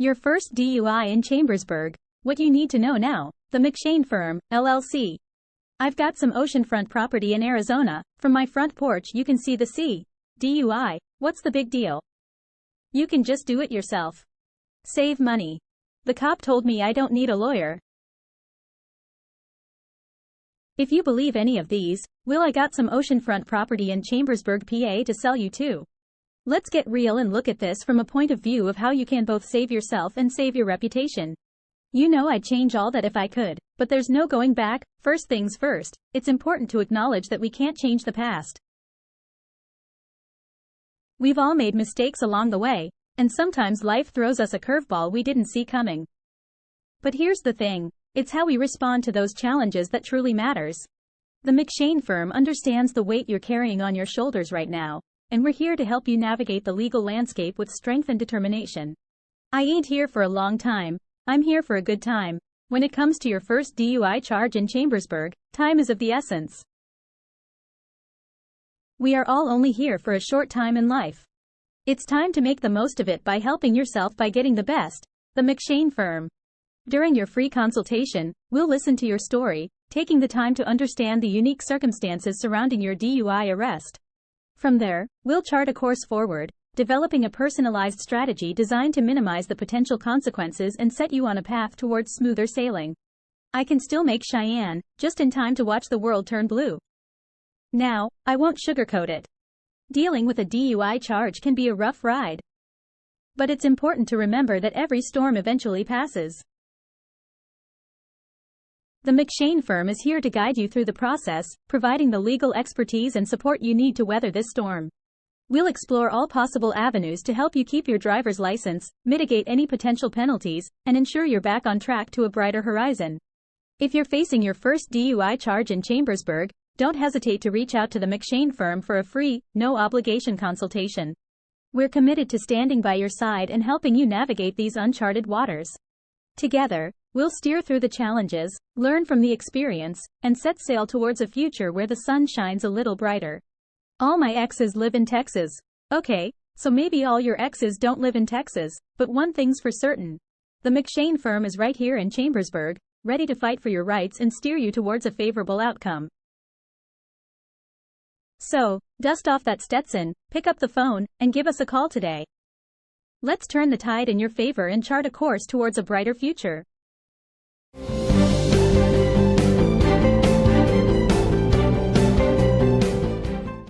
Your first DUI in Chambersburg. What you need to know now. The McShane Firm, LLC. I've got some oceanfront property in Arizona. From my front porch you can see the sea. DUI, what's the big deal? You can just do it yourself. Save money. The cop told me I don't need a lawyer. If you believe any of these, I got some oceanfront property in Chambersburg PA to sell you too. Let's get real and look at this from a point of view of how you can both save yourself and save your reputation. You know I'd change all that if I could, but there's no going back. First things first, it's important to acknowledge that we can't change the past. We've all made mistakes along the way, and sometimes life throws us a curveball we didn't see coming. But here's the thing, it's how we respond to those challenges that truly matters. The McShane Firm understands the weight you're carrying on your shoulders right now, and we're here to help you navigate the legal landscape with strength and determination. I ain't here for a long time, I'm here for a good time. When it comes to your first DUI charge in Chambersburg, time is of the essence. We are all only here for a short time in life. It's time to make the most of it by helping yourself by getting the best. The McShane Firm. During your free consultation, we'll listen to your story, taking the time to understand the unique circumstances surrounding your DUI arrest. From there, we'll chart a course forward, developing a personalized strategy designed to minimize the potential consequences and set you on a path towards smoother sailing. I can still make Cheyenne, just in time to watch the world turn blue. Now, I won't sugarcoat it. Dealing with a DUI charge can be a rough ride. But it's important to remember that every storm eventually passes. The McShane Firm is here to guide you through the process, providing the legal expertise and support you need to weather this storm. We'll explore all possible avenues to help you keep your driver's license, mitigate any potential penalties, and ensure you're back on track to a brighter horizon. If you're facing your first DUI charge in Chambersburg, don't hesitate to reach out to the McShane Firm for a free, no-obligation consultation. We're committed to standing by your side and helping you navigate these uncharted waters. Together, we'll steer through the challenges, learn from the experience, and set sail towards a future where the sun shines a little brighter. All my exes live in Texas. Okay, so maybe all your exes don't live in Texas, but one thing's for certain. The McShane Firm is right here in Chambersburg, ready to fight for your rights and steer you towards a favorable outcome. So, dust off that Stetson, pick up the phone, and give us a call today. Let's turn the tide in your favor and chart a course towards a brighter future.